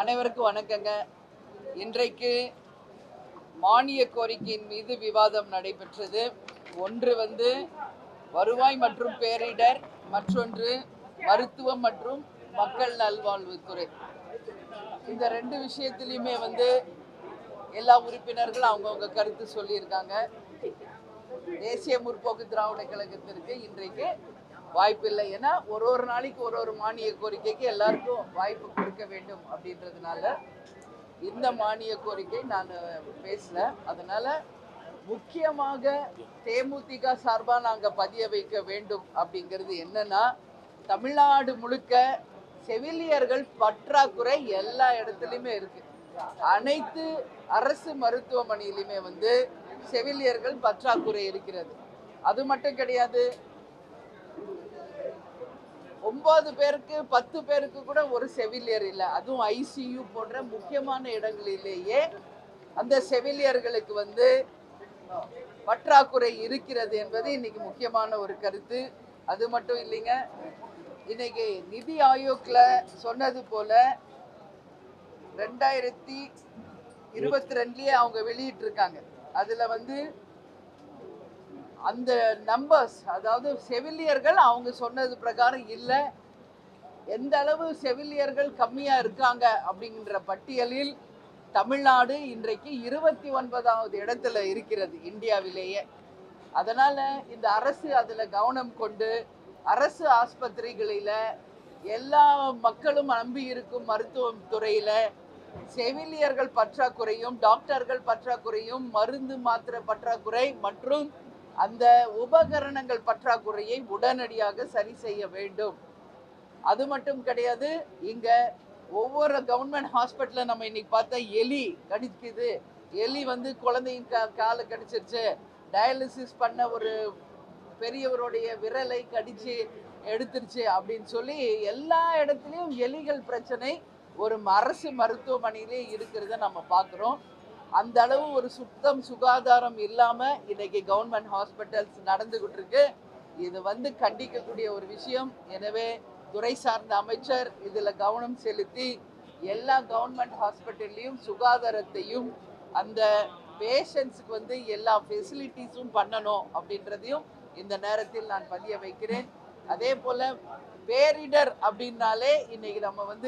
அனைவருக்கும் வணக்கங்க. இன்றைக்கு மானிய கோரிக்கையின் மீது விவாதம் நடைபெற்றது. ஒன்று வருவாய் மற்றும் பேரிடர், மற்றொன்று மருத்துவம் மற்றும் மக்கள் நல்வாழ்வுத்துறை. இந்த ரெண்டு விஷயத்திலையுமே எல்லா உறுப்பினர்களும் அவங்கவுங்க கருத்து சொல்லியிருக்காங்க. தேசிய முற்போக்கு திராவிட கழகத்திற்கு இன்றைக்கு வாய்ப்பில்லை. ஏன்னா ஒரு நாளைக்கு ஒரு மானிய கோரிக்கைக்கு எல்லாருக்கும் வாய்ப்பு கொடுக்க வேண்டும் அப்படின்றதுனால இந்த மானிய கோரிக்கை நான் பேசல. அதனால முக்கியமாக தேமுதிக சார்பாக நாங்கள் பதிய வைக்க வேண்டும் அப்படிங்கிறது என்னன்னா, தமிழ்நாடு முழுக்க செவிலியர்கள் பற்றாக்குறை எல்லா இடத்துலையுமே இருக்கு. அனைத்து அரசு மருத்துவமனையிலுமே செவிலியர்கள் பற்றாக்குறை இருக்கிறது. அது மட்டும் கிடையாது, 9 பேருக்கு 10 பேருக்கு கூட ஒரு செவிலியர் இல்லை. அதுவும் ஐசியு போன்ற முக்கியமான இடங்களிலேயே அந்த செவிலியர்களுக்கு பற்றாக்குறை இருக்கிறது என்பது இன்னைக்கு முக்கியமான ஒரு கருத்து. அது மட்டும் இல்லைங்க, இன்னைக்கு நிதி ஆயோக்ல சொன்னது போல 2022 அவங்க வெளியிட்டிருக்காங்க. அதுல அந்த நம்பர்ஸ், அதாவது செவிலியர்கள் அவங்க சொன்னது பிரகாரம் இல்லை. எந்த அளவு செவிலியர்கள் கம்மியா இருக்காங்க அப்படிங்கிற பட்டியலில் தமிழ்நாடு இன்றைக்கு 29வது இடத்துல இருக்கிறது இந்தியாவிலேயே. அதனால இந்த அரசு அதுல கவனம் கொண்டு அரசு ஆஸ்பத்திரிகளில எல்லா மக்களும் நம்பி இருக்கும் மருத்துவம் துறையில செவிலியர்கள் பற்றாக்குறையும், டாக்டர்கள் பற்றாக்குறையும், மருந்து மாத்திரை பற்றாக்குறை மற்றும் அந்த உபகரணங்கள் பற்றாக்குறையை உடனடியாக சரி செய்ய வேண்டும். அது மட்டும் கிடையாது, இங்க ஒவ்வொரு கவர்மெண்ட் ஹாஸ்பிட்டல்ல நம்ம இன்னைக்கு பார்த்தா எலி கடிக்குது, எலி குழந்தைங்க காலை கடிச்சிருச்சு, டயாலிசிஸ் பண்ண ஒரு பெரியவருடைய விரலை கடிச்சு எடுத்துருச்சு அப்படின்னு சொல்லி எல்லா இடத்துலையும் எலிகள் பிரச்சனை ஒரு அரசு மருத்துவமனையிலே இருக்கிறத நம்ம பார்க்குறோம். அந்த அளவு ஒரு சுத்தம் சுகாதாரம் இல்லாம இன்னைக்கு கவர்மெண்ட் ஹாஸ்பிட்டல்ஸ் நடந்துகிட்டு இருக்கு. இது கண்டிக்கக்கூடிய ஒரு விஷயம். எனவே துறை சார்ந்த அமைச்சர் இதுல கவனம் செலுத்தி எல்லா கவர்மெண்ட் ஹாஸ்பிட்டல்லையும் சுகாதாரத்தையும் அந்த பேஷண்ட்ஸுக்கு எல்லா ஃபெசிலிட்டிஸும் பண்ணணும் அப்படின்றதையும் இந்த நேரத்தில் நான் பதிய வைக்கிறேன். அதே போல பேரிடர் அப்படின்னாலே இன்னைக்கு நம்ம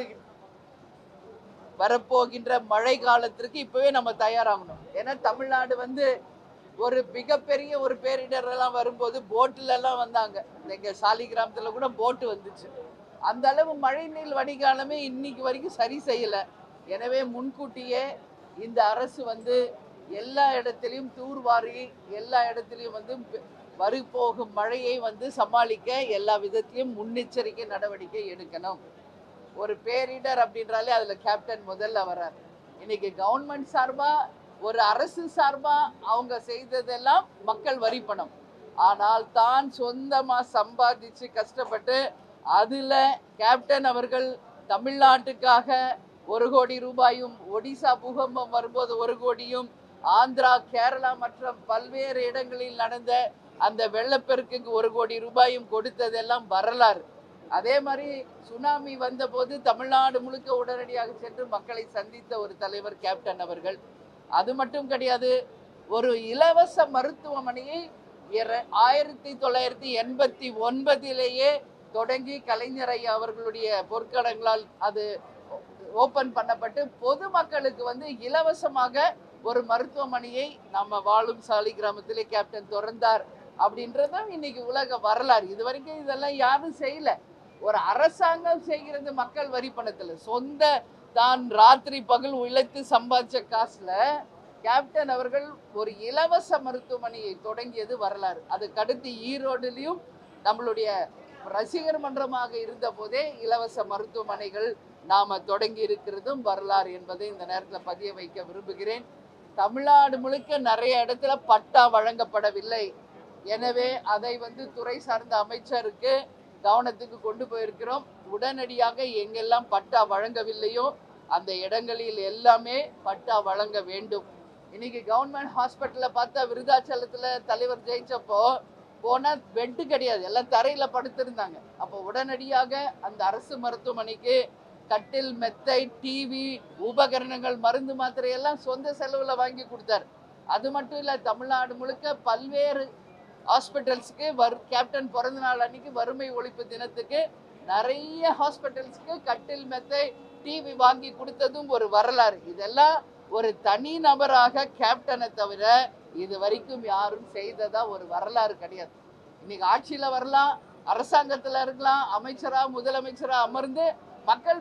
வரப்போகின்ற மழை காலத்திற்கு இப்பவே நம்ம தயாராகணும். ஏன்னா தமிழ்நாடு ஒரு மிகப்பெரிய ஒரு பேரிடர் எல்லாம் வரும்போது போட்டுல எல்லாம் வந்தாங்க. எங்க சாலி கிராமத்துல கூட போட்டு வந்துச்சு. அந்த அளவு மழை நீர் வடிகாலமே இன்னைக்கு வரைக்கும் சரி செய்யல. எனவே முன்கூட்டியே இந்த அரசு எல்லா இடத்திலையும் தூர்வாரி எல்லா இடத்திலையும் வரப்போகும் மழையை சமாளிக்க எல்லா விதத்திலையும் முன்னெச்சரிக்கை நடவடிக்கை எடுக்கணும். ஒரு பேரிடர் அப்படின்றாலே அதுல கேப்டன் முதல்ல வர்றார். இன்னைக்கு கவர்மெண்ட் சார்பா ஒரு அரசு சார்பா அவங்க செய்ததெல்லாம் மக்கள் வரி பணம். ஆனால் தான் சொந்தமா சம்பாதிச்சு கஷ்டப்பட்டு அதுல கேப்டன் அவர்கள் தமிழ்நாட்டுக்காக 1 கோடி ரூபாயும், ஒடிசா பூகம்பம் வரும்போது 1 கோடியும், ஆந்திரா, கேரளா மற்றும் பல்வேறு இடங்களில் நடந்த அந்த வெள்ளப்பெருக்குக்கு 1 கோடி ரூபாயும் கொடுத்ததெல்லாம் வரலாறு. அதே மாதிரி சுனாமி வந்தபோது தமிழ்நாடு முழுக்க உடனடியாக சென்று மக்களை சந்தித்த ஒரு தலைவர் கேப்டன் அவர்கள். அது மட்டும் கிடையாது, ஒரு இலவச மருத்துவமனையை 1989 தொடங்கி கலைஞர் ஐயா அவர்களுடைய பொற்கடங்களால் அது ஓபன் பண்ணப்பட்டு பொதுமக்களுக்கு இலவசமாக ஒரு மருத்துவமனையை நம்ம வாழும் சாலி கிராமத்திலே கேப்டன் திறந்தார் அப்படின்றதும் இன்னைக்கு உலக வரலாறு. இது வரைக்கும் இதெல்லாம் யாரும் செய்யல. ஒரு அரசாங்கம் செய்கிறது மக்கள் வரி பணத்துல, சொந்த தான் ராத்திரி பகல் உழைத்து சம்பாதிச்ச காசுல கேப்டன் அவர்கள் ஒரு இலவச மருத்துவமனையை தொடங்கியது வரலாறு. அதுக்கடுத்து ஈரோடுலையும் நம்மளுடைய ரசிகர் மன்றமாக இருந்த போதே இலவச மருத்துவமனைகள் நாம தொடங்கி இருக்கிறதும் வரலாறு என்பதை இந்த நேரத்தில் பதிய வைக்க விரும்புகிறேன். தமிழ்நாடு முழுக்க நிறைய இடத்துல பட்டா வழங்கப்படவில்லை. எனவே அதை துறை சார்ந்த அமைச்சருக்கு கவனத்துக்கு கொண்டு போயிருக்கிறோம். உடனடியாக எங்கெல்லாம் பட்டா வழங்கவில்லையோ அந்த இடங்களில் எல்லாமே பட்டா வழங்க வேண்டும். இன்னைக்கு கவர்மெண்ட் ஹாஸ்பிட்டல்ல பார்த்தா விருதாச்சலத்துல தலைவர் ஜெயிச்சப்போ போனா பெட்டு கிடையாது, எல்லாம் தரையில படுத்திருந்தாங்க. அப்போ உடனடியாக அந்த அரசு மருத்துவமனைக்கு கட்டில், மெத்தை, டிவி, உபகரணங்கள், மருந்து மாத்திரை எல்லாம் சொந்த செலவுல வாங்கி கொடுத்தாரு. அது மட்டும் இல்ல, தமிழ்நாடு முழுக்க பல்வேறு ஹாஸ்பிட்டல்ஸ்க்கு கேப்டன் பிறந்த நாள் அன்னைக்கு வறுமை ஒழிப்பு தினத்துக்கு நிறைய ஹாஸ்பிட்டல்ஸ்க்கு கட்டில், மெத்தை, டிவி வாங்கி கொடுத்ததும் ஒரு வரலாறு. இதெல்லாம் ஒரு தனி நபராக கேப்டனை தவிர இது வரைக்கும் யாரும் செய்ததா ஒரு வரலாறு கிடையாது. இன்னைக்கு ஆட்சியில வரலாம், அரசாங்கத்துல இருக்கலாம், அமைச்சரா முதலமைச்சரா அமர்ந்து மக்கள்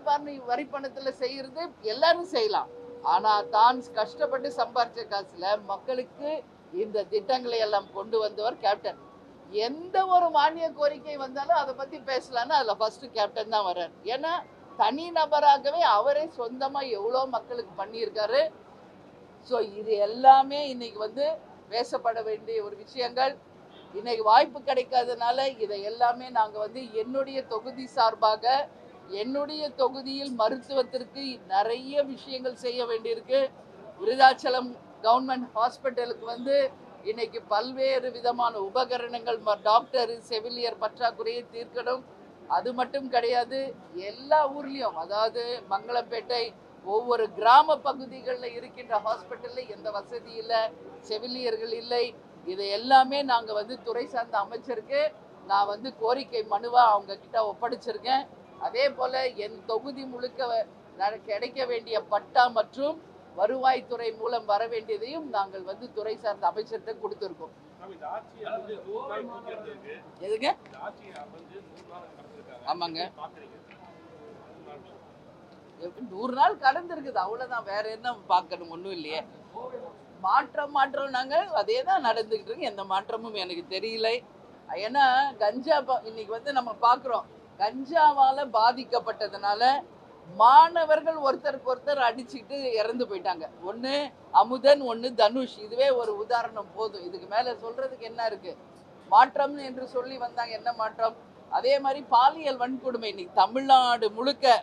வரி பணத்துல செய்யறது எல்லாரும் செய்யலாம். ஆனா தான் கஷ்டப்பட்டு சம்பாரிச்ச காசுல மக்களுக்கு இந்த திட்டங்களை எல்லாம் கொண்டு வந்தவர் கேப்டன். எந்த ஒரு மானிய கோரிக்கை வந்தாலும் அதை பத்தி பேசலாம்னு அதுல ஃபர்ஸ்ட் கேப்டன் தான் வர்றாரு. ஏன்னா தனி நபராகவே அவரே சொந்தமா எவ்வளோ மக்களுக்கு பண்ணியிருக்காரு. ஸோ இது எல்லாமே இன்னைக்கு வந்து பேசப்பட வேண்டிய ஒரு விஷயங்கள். இன்னைக்கு வாய்ப்பு கிடைக்காதனால இதை எல்லாமே நாங்கள் வந்து என்னுடைய தொகுதி சார்பாக என்னுடைய தொகுதியில் மருத்துவத்திற்கு நிறைய விஷயங்கள் செய்ய வேண்டியிருக்கு. விருதாச்சலம் கவர்மெண்ட் ஹாஸ்பிட்டலுக்கு வந்து இன்னைக்கு பல்வேறு விதமான உபகரணங்கள், டாக்டர், செவிலியர் பற்றாக்குறையை தீர்க்கணும். அது மட்டும் கிடையாது, எல்லா ஊர்லேயும், அதாவது மங்களம்பேட்டை ஒவ்வொரு கிராம பகுதிகளில் இருக்கின்ற ஹாஸ்பிட்டலில் எந்த வசதி இல்லை, செவிலியர்கள் இல்லை. இதை எல்லாமே நாங்கள் வந்து துறை சார்ந்த அமைச்சருக்கு நான் வந்து கோரிக்கை மனுவாக அவங்க கிட்ட ஒப்படைச்சிருக்கேன். அதே போல் என் தொகுதி முழுக்க கிடைக்க வேண்டிய பட்டா மற்றும் வருவாய்த்துறை மூலம் வர வேண்டியதையும் நாங்கள் வந்து துறை சார்ந்த அமைச்சர்கிட்ட கொடுத்துருக்கோம். எதுங்க? ஆமாங்க, 100 நாள் கடந்திருக்குது, அவ்வளவுதான். வேற என்ன பார்க்கணும்? ஒன்றும் இல்லையே. மாற்றம் நாங்கள் அதே தான் நடந்துகிட்டு இருக்கு. எந்த மாற்றமும் எனக்கு தெரியல. ஏன்னா கஞ்சா இன்னைக்கு வந்து நம்ம பார்க்குறோம், கஞ்சாவால பாதிக்கப்பட்டதுனால மாணவர்கள் ஒருத்தருக்கு ஒருத்தர் அடிச்சுக்கிட்டு இறந்து போயிட்டாங்க. ஒன்று அமுதன், ஒன்று தனுஷ். இதுவே ஒரு உதாரணம் போதும். இதுக்கு மேலே சொல்றதுக்கு என்ன இருக்கு? மாற்றம் என்று சொல்லி வந்தாங்க, என்ன மாற்றம்? அதே மாதிரி பாலியல் வன்கொடுமை இன்னைக்கு தமிழ்நாடு முழுக்க,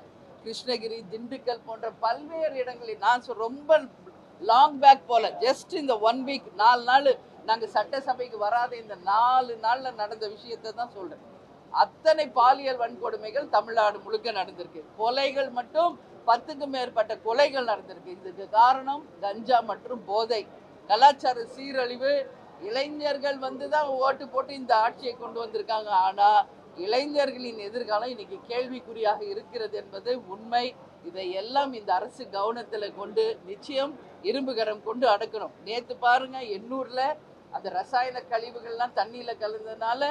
கிருஷ்ணகிரி, திண்டுக்கல் போன்ற பல்வேறு இடங்களில், நான் ரொம்ப லாங் பேக் போல, ஜஸ்ட் இந்த 1 வீக் 4 நாள் நாங்கள் சட்டசபைக்கு வராத இந்த 4 நாளில் நடந்த விஷயத்தை தான் சொல்றேன். அத்தனை பாலியல் வன்கொடுமைகள் தமிழ்நாடு முழுக்க நடந்திருக்கு. கொலைகள் மட்டும் 10க்கும் மேற்பட்ட கொலைகள் நடந்திருக்கு. இதுக்கு காரணம் கஞ்சா மற்றும் போதை, கலாச்சார சீரழிவு. இளைஞர்கள் வந்து தான் ஓட்டு போட்டு இந்த ஆட்சியை கொண்டு வந்திருக்காங்க. ஆனா இளைஞர்களின் எதிர்காலம் இன்னைக்கு கேள்விக்குறியாக இருக்கிறது என்பது உண்மை. இதையெல்லாம் இந்த அரசு கவனத்தில் கொண்டு நிச்சயம் இரும்புகரம் கொண்டு அடக்கணும். நேற்று பாருங்க, எண்ணூர்ல அந்த ரசாயன கழிவுகள்லாம் தண்ணியில கலந்ததுனால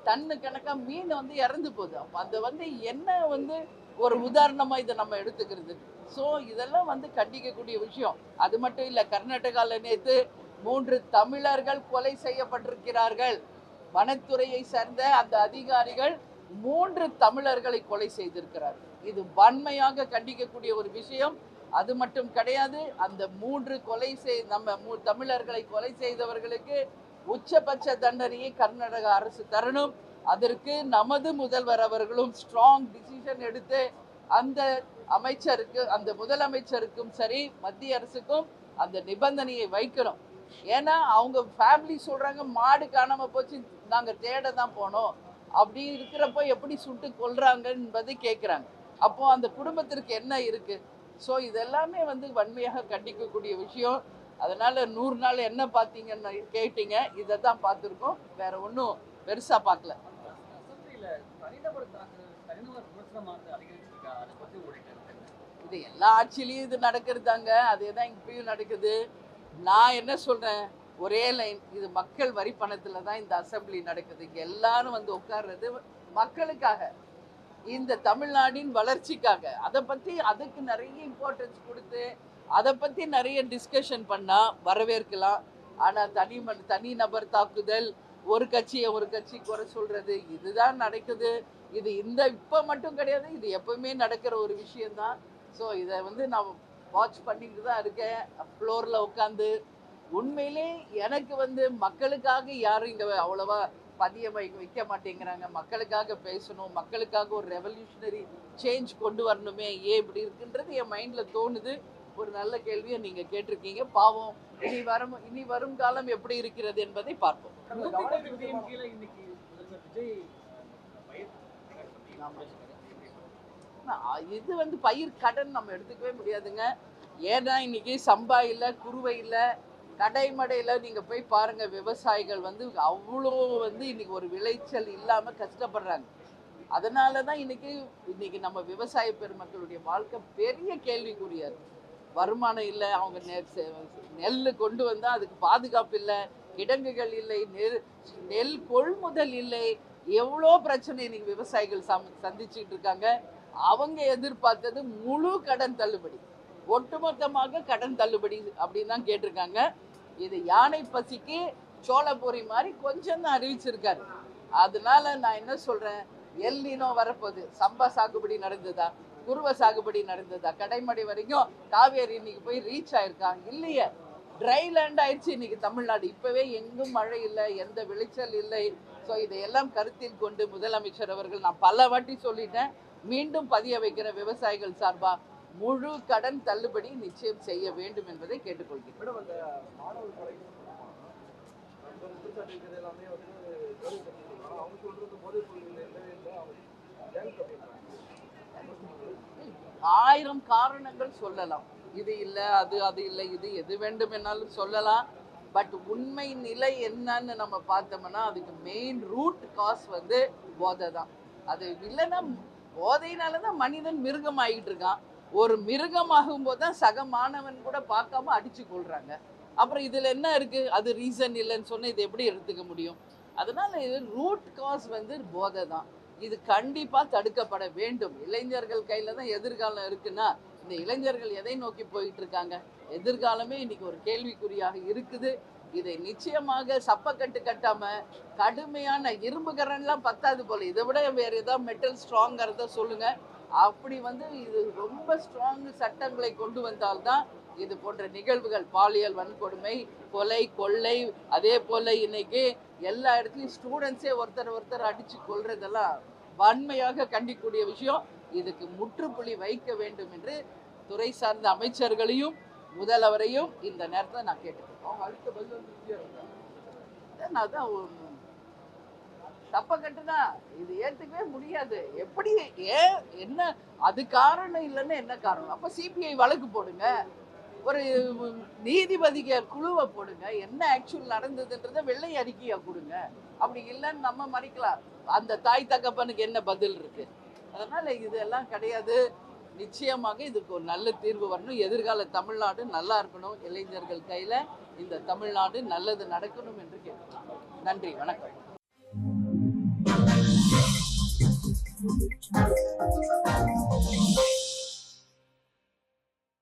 டன்னு கணக்கா மீன் வந்து இறந்து போகுது. அப்போ அது வந்து என்ன வந்து ஒரு உதாரணமா இதை நம்ம எடுத்துக்கிறது. ஸோ இதெல்லாம் வந்து கண்டிக்கக்கூடிய விஷயம். அது மட்டும் இல்லை, கர்நாடகாவில் நேற்று 3 தமிழர்கள் கொலை செய்யப்பட்டிருக்கிறார்கள். வனத்துறையை சேர்ந்த அந்த அதிகாரிகள் 3 தமிழர்களை கொலை செய்திருக்கிறார்கள். இது வன்மையாக கண்டிக்கக்கூடிய ஒரு விஷயம். அது மட்டும் கிடையாது, அந்த 3 நம்ம தமிழர்களை கொலை செய்தவர்களுக்கு உச்சபட்ச தண்டனையை கர்நாடக அரசு தரணும். அதற்கு நமது முதல்வர் அவர்களும் ஸ்ட்ராங் டிசிஷன் எடுத்து அந்த அமைச்சருக்கு, அந்த முதலமைச்சருக்கும் சரி மத்திய அரசுக்கும் அந்த நிபந்தனையை வைக்கணும். ஏன்னா அவங்க ஃபேமிலி சொல்றாங்க, மாடு காணாம போச்சு, நாங்க தேட தான் போனோம். அப்படி இருக்கிறப்போ எப்படி சுட்டு கொல்றாங்க என்பதை கேட்குறாங்க. அப்போ அந்த குடும்பத்திற்கு என்ன இருக்கு? ஸோ இதெல்லாமே வந்து வன்மையாக கண்டிக்கக்கூடிய விஷயம். அதனால 100 நாள் என்ன பார்த்தீங்கன்னு கேட்டீங்க, இதை தான் பார்த்துருக்கோம். வேற ஒன்றும் பெருசா பார்க்கல. இது எல்லா ஆட்சியிலையும் இது நடக்கிறதாங்க, அதே தான் இப்பயும் நடக்குது. நான் என்ன சொல்றேன், ஒரே லைன், இது மக்கள் வரி பணத்துல தான் இந்த அசம்பிளி நடக்குது. இங்க எல்லாரும் வந்து உட்கார்றது மக்களுக்காக, இந்த தமிழ்நாட்டின் வளர்ச்சிக்காக. அதை பத்தி அதுக்கு நிறைய இம்பார்ட்டன்ஸ் கொடுத்து அதை பத்தி நிறைய டிஸ்கஷன் பண்ணா வரவேற்கலாம். ஆனா தனி நபர் தாக்குதல், ஒரு கட்சி குறை சொல்றது, இதுதான் நடக்குது. இது இப்ப மட்டும் கிடையாது, இது எப்பவுமே நடக்கிற ஒரு விஷயம்தான். ஸோ இதை வந்து நான் வாட்ச் பண்ணிட்டு தான் இருக்கேன் ஃப்ளோர்ல உட்காந்து. உண்மையிலே எனக்கு வந்து மக்களுக்காக யாரும் இங்க அவ்வளவா பதியம் வைக்க மாட்டேங்கிறாங்க. மக்களுக்காக பேசணும், மக்களுக்காக ஒரு ரெவல்யூஷனரி சேஞ்ச் கொண்டு வரணுமே, ஏன் இப்படி இருக்குன்றது என் மைண்ட்ல தோணுது. ஒரு நல்ல கேள்வியை நீங்க கேட்டிருக்கீங்க. பாவம், இனி வரும் காலம் எப்படி இருக்கிறது என்பதை பார்ப்போம். இது வந்து பயிர் கடன் நம்ம எடுத்துக்கவே முடியாதுங்க. ஏன்னா இன்னைக்கு சம்பா இல்லை, குருவை இல்லை, கடைமடையில் நீங்கள் போய் பாருங்க, விவசாயிகள் வந்து அவ்வளோ வந்து இன்னைக்கு ஒரு விளைச்சல் இல்லாமல் கஷ்டப்படுறாங்க. அதனால தான் இன்னைக்கு நம்ம விவசாய பெருமக்களுடைய வாழ்க்கை பெரிய கேள்விக்குறியா இருக்கு. வருமானம் இல்லை, அவங்க நெல் கொண்டு வந்தால் அதுக்கு பாதுகாப்பு இல்லை, கிடங்குகள் இல்லை, நெல் கொள்முதல் இல்லை, எவ்வளோ பிரச்சனை இன்னைக்கு விவசாயிகள் சந்திச்சுட்டு இருக்காங்க. அவங்க எதிர்பார்த்தது முழு கடன் தள்ளுபடி, ஒட்டுமொத்தமாக கடன் தள்ளுபடி அப்படின்னு தான் கேட்டிருக்காங்க. இது யானை பசிக்கு சோளப்பொரி மாதிரி கொஞ்சம் தான் அறிவிச்சிருக்காரு. அதனால நான் என்ன சொல்றேன், எல்லினோ வரப்போகுது. சம்பா சாகுபடி நடந்ததா, குருவை சாகுபடி நடந்ததா, கடைமடை வரைக்கும் காவேரி இன்னைக்கு போய் ரீச் ஆயிருக்கா? இல்லையே, ட்ரை லேண்ட் ஆயிடுச்சு இன்னைக்கு தமிழ்நாடு. இப்பவே எங்கும் மழை இல்லை, எந்த விளைச்சல் இல்லை. ஸோ இதையெல்லாம் கருத்தில் கொண்டு முதலமைச்சர் அவர்கள், நான் பல வாட்டி சொல்லிட்டேன், மீண்டும் பதிய வைக்கிற விவசாயிகள் சார்பா முழு கடன் தள்ளுபடி நிச்சயம் செய்ய வேண்டும் என்பதை கேட்டுக்கொள்கிறேன். ஆயிரம் காரணங்கள் சொல்லலாம். இது இல்லை, அது இல்லை, இது எது வேண்டும் என்னாலும் சொல்லலாம். பட் உண்மை நிலை என்னன்னு நம்ம பார்த்தோம்னா அதுக்கு மெயின் ரூட் காஸ் வந்து போதை தான். அது இல்லைன்னா போதையினால தான் மனிதன் மிருகம் ஆகிட்டு இருக்கான். ஒரு மிருகம் ஆகும்போது தான் சக மாணவன் கூட பார்க்காம அடிச்சு கொள்றாங்க. அப்புறம் இதில் என்ன இருக்கு? அது ரீசன் இல்லைன்னு சொன்னால் இதை எப்படி எடுத்துக்க முடியும்? அதனால ரூட் காஸ் வந்து போதை தான். இது கண்டிப்பாக தடுக்கப்பட வேண்டும். இளைஞர்கள் கையில் தான் எதிர்காலம் இருக்குன்னா இந்த இளைஞர்கள் எதை நோக்கி போயிட்டு இருக்காங்க? எதிர்காலமே இன்னைக்கு ஒரு கேள்விக்குறியாக இருக்குது. இதை நிச்சயமாக சப்பக்கட்டு கட்டாம கடுமையான இரும்பு கரண்லாம் பத்தாது போல, இதை விட வேற ஏதாவது மெட்டல் ஸ்ட்ராங்கா இருந்தா சொல்லுங்க. அப்படி வந்து இது ரொம்ப ஸ்ட்ராங் சட்டங்களை கொண்டு வந்தால்தான் இது போன்ற நிகழ்வுகள், பாலியல் வன்கொடுமை, கொலை, கொள்ளை, அதே போல இன்னைக்கு எல்லா இடத்துலையும் ஸ்டூடெண்ட்ஸே ஒருத்தர் அடிச்சு கொள்றதெல்லாம் வன்மையாக கண்டிக்கக்கூடிய விஷயம். இதுக்கு முற்றுப்புள்ளி வைக்க வேண்டும் என்று துறை சார்ந்த அமைச்சர்களையும் முதல்வரையும் இந்த நேரத்தில் நான் கேட்டுக்கிறேன். தப்ப கட்டுனா இது ஏத்துக்கவே முடியாது. எப்படி என்ன அது காரணம் இல்லைன்னு என்ன காரணம்? அப்ப சிபிஐ வழக்கு போடுங்க, ஒரு நீதிபதிக்கு குழுவை போடுங்க, என்ன ஆக்சுவல் நடந்ததுன்றத வெள்ளை அறிக்கையா கொடுங்க. அப்படி இல்லைன்னு நம்ம மறைக்கலாம். அந்த தாய் தகப்பனுக்கு என்ன பதில் இருக்கு? அதனால இதெல்லாம் கிடையாது. நிச்சயமாக இதுக்கு ஒரு நல்ல தீர்வு வரணும். எதிர்கால தமிழ்நாடு நல்லா இருக்கணும். இளைஞர்கள் கையில இந்த தமிழ்நாடு நல்லது நடக்கணும் என்று கேட்கலாம். நன்றி, வணக்கம்.